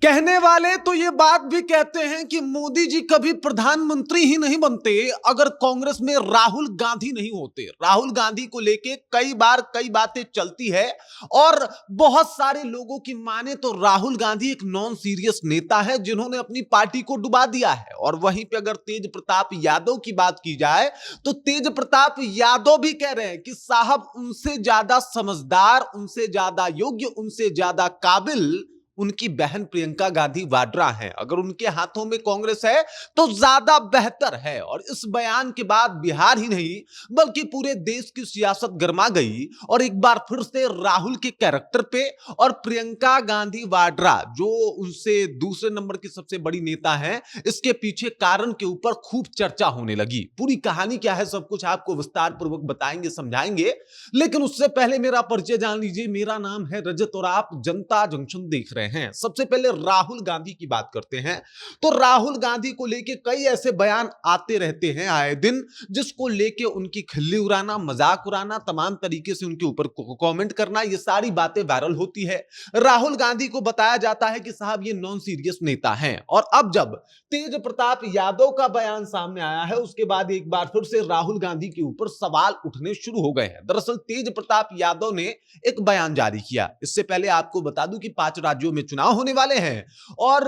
कहने वाले तो ये बात भी कहते हैं कि मोदी जी कभी प्रधानमंत्री ही नहीं बनते अगर कांग्रेस में राहुल गांधी नहीं होते। राहुल गांधी को लेके कई बार कई बातें चलती है और बहुत सारे लोगों की माने तो राहुल गांधी एक नॉन सीरियस नेता है जिन्होंने अपनी पार्टी को डुबा दिया है। और वहीं पे अगर तेज प्रताप यादव की बात की जाए तो तेज प्रताप यादव भी कह रहे हैं कि साहब उनसे ज्यादा समझदार, उनसे ज्यादा योग्य, उनसे ज्यादा काबिल उनकी बहन प्रियंका गांधी वाड्रा हैं। अगर उनके हाथों में कांग्रेस है तो ज्यादा बेहतर है। और इस बयान के बाद बिहार ही नहीं बल्कि पूरे देश की सियासत गर्मा गई और एक बार फिर से राहुल के कैरेक्टर पे और प्रियंका गांधी वाड्रा जो उनसे दूसरे नंबर की सबसे बड़ी नेता हैं, इसके पीछे कारण के ऊपर खूब चर्चा होने लगी। पूरी कहानी क्या है सब कुछ आपको विस्तार पूर्वक बताएंगे, समझाएंगे, लेकिन उससे पहले मेरा परिचय जान लीजिए। मेरा नाम है रजत और आप जनता जंक्शन देख रहे हैं। सबसे पहले राहुल गांधी की बात करते हैं तो राहुल गांधी को लेके कई ऐसे बयान आते रहते हैं आए दिन, जिसको लेके उनकी खिल्ली उड़ाना, मजाक उड़ाना, तमाम तरीके से उनके ऊपर कमेंट करना, ये सारी बातें वायरल होती है। राहुल गांधी को बताया जाता है कि साहब ये नॉन सीरियस नेता हैं। और अब जब तेज प्रताप यादव का बयान सामने आया है उसके बाद एक बार फिर से राहुल गांधी के ऊपर सवाल उठने शुरू हो गए हैं। दरअसल तेज प्रताप यादव ने एक बयान जारी किया। इससे पहले आपको बता दूं कि 5 राज्यों में चुनाव होने वाले हैं और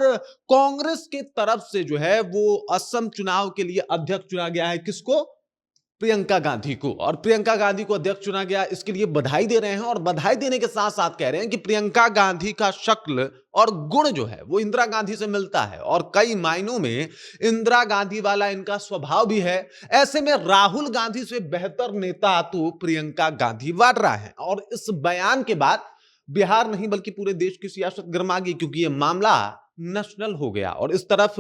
कांग्रेस के तरफ से जो है वो असम चुनाव के लिए अध्यक्ष चुना गया है। किसको? प्रियंका गांधी को। और प्रियंका गांधी को अध्यक्ष चुना गया, इसके लिए बधाई दे रहे हैं। और बधाई देने के साथ साथ कह रहे हैं कि प्रियंका गांधी का शक्ल और गुण जो है वो इंदिरा गांधी से मिलता है और कई मायनों में इंदिरा गांधी वाला इनका स्वभाव भी है। ऐसे में राहुल गांधी से बेहतर नेता तो प्रियंका गांधी वाड्रा है। और इस बयान के बाद बिहार नहीं बल्कि पूरे देश की सियासत गर्मा गई, क्योंकि यह मामला नेशनल हो गया। और इस तरफ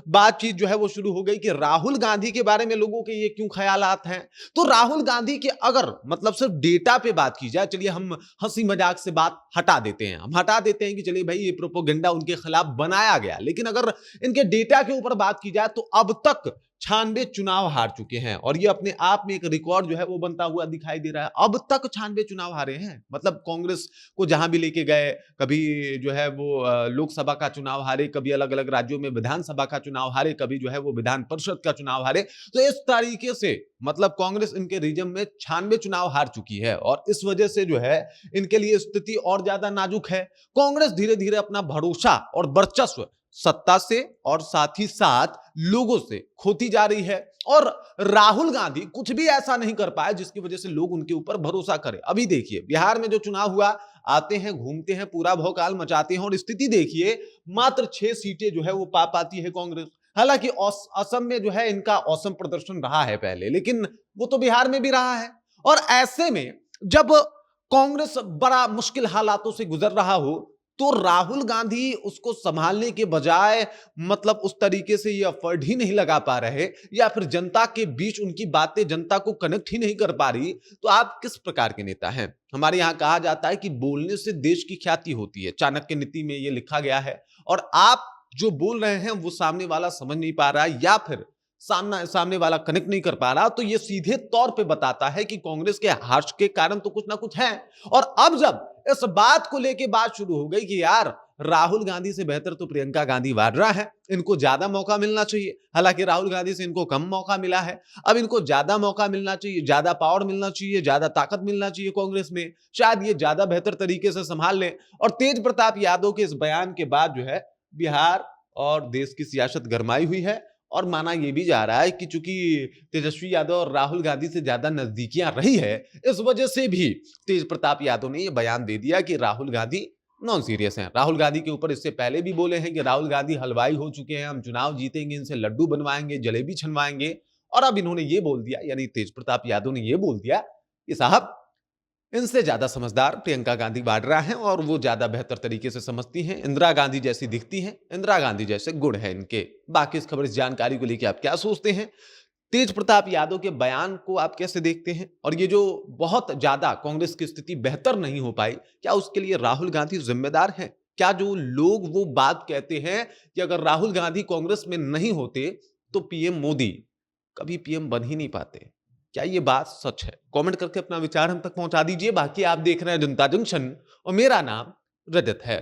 बातचीत जो है वो शुरू हो गई कि राहुल गांधी के बारे में लोगों के ये क्यों ख्यालात हैं। तो राहुल गांधी के अगर मतलब सिर्फ डेटा पे बात की जाए, चलिए हम हंसी मजाक से बात हटा देते हैं, हम हटा देते हैं कि चलिए भाई ये प्रोपोगेंडा उनके खिलाफ बनाया गया, लेकिन अगर इनके डेटा के ऊपर बात की जाए तो अब तक 96 चुनाव हार चुके हैं। और ये अपने आप में एक रिकॉर्ड जो है वो बनता हुआ दिखाई दे रहा है। अब तक 96 चुनाव हारे हैं। मतलब कांग्रेस को जहां भी लेके गए, कभी जो है वो लोकसभा का चुनाव हारे, कभी अलग अलग राज्यों में विधानसभा का चुनाव हारे, कभी जो है वो विधान परिषद का चुनाव हारे। तो इस तरीके से मतलब कांग्रेस इनके रीजन में 96 चुनाव हार चुकी है और इस वजह से जो है इनके लिए स्थिति और ज्यादा नाजुक है। कांग्रेस धीरे धीरे अपना भरोसा और वर्चस्व सत्ता से और साथ ही साथ लोगों से खोती जा रही है। और राहुल गांधी कुछ भी ऐसा नहीं कर पाए जिसकी वजह से लोग उनके ऊपर भरोसा करें। अभी देखिए बिहार में जो चुनाव हुआ, आते हैं, घूमते हैं, पूरा भौकाल मचाते हैं और स्थिति देखिए, मात्र 6 सीटें जो है वो पा पाती है कांग्रेस। हालांकि असम में जो है इनका औसम प्रदर्शन रहा है पहले, लेकिन वो तो बिहार में भी रहा है। और ऐसे में जब कांग्रेस बड़ा मुश्किल हालातों से गुजर रहा हो तो राहुल गांधी उसको संभालने के बजाय मतलब उस तरीके से ये एफर्ट ही नहीं लगा पा रहे या फिर जनता के बीच उनकी बातें जनता को कनेक्ट ही नहीं कर पा रही, तो आप किस प्रकार के नेता हैं? हमारे यहां कहा जाता है कि बोलने से देश की ख्याति होती है, चाणक्य नीति में ये लिखा गया है। और आप जो बोल रहे हैं वो सामने वाला समझ नहीं पा रहा है या फिर सामने वाला कनेक्ट नहीं कर पा रहा, तो ये सीधे तौर पे बताता है कि कांग्रेस के हार के कारण तो कुछ ना कुछ है। और अब जब इस बात को लेके बात शुरू हो गई कि यार राहुल गांधी से बेहतर तो प्रियंका गांधी वाड्रा है, इनको ज्यादा मौका मिलना चाहिए। हालांकि राहुल गांधी से इनको कम मौका मिला है, अब इनको ज्यादा मौका मिलना चाहिए, ज्यादा पावर मिलना चाहिए, ज्यादा ताकत मिलना चाहिए कांग्रेस में, शायद ये ज्यादा बेहतर तरीके से संभाल लें। और तेज प्रताप यादव के इस बयान के बाद जो है बिहार और देश की सियासत गरमाई हुई है। और माना यह भी जा रहा है कि चूंकि तेजस्वी यादव और राहुल गांधी से ज्यादा नजदीकियां रही है, इस वजह से भी तेज प्रताप यादव ने यह बयान दे दिया कि राहुल गांधी नॉन सीरियस हैं। राहुल गांधी के ऊपर इससे पहले भी बोले हैं कि राहुल गांधी हलवाई हो चुके हैं, हम चुनाव जीतेंगे, इनसे लड्डू बनवाएंगे, जलेबी छनवाएंगे। और अब इन्होंने ये बोल दिया, यानी तेज प्रताप यादव ने यह बोल दिया कि साहब इनसे ज्यादा समझदार प्रियंका गांधी वाड्रा हैं और वो ज्यादा बेहतर तरीके से समझती हैं, इंदिरा गांधी जैसी दिखती हैं, इंदिरा गांधी जैसे गुण है इनके। बाकी इस खबर, इस जानकारी को लेकर आप क्या सोचते हैं? तेज प्रताप यादव के बयान को आप कैसे देखते हैं? और ये जो बहुत ज्यादा कांग्रेस की स्थिति बेहतर नहीं हो पाई, क्या उसके लिए राहुल गांधी जिम्मेदार हैं? क्या जो लोग वो बात कहते हैं कि अगर राहुल गांधी कांग्रेस में नहीं होते तो पीएम मोदी कभी पीएम बन ही नहीं पाते, क्या ये बात सच है? कमेंट करके अपना विचार हम तक पहुंचा दीजिए। बाकी आप देख रहे हैं जनता जंक्शन और मेरा नाम रजत है।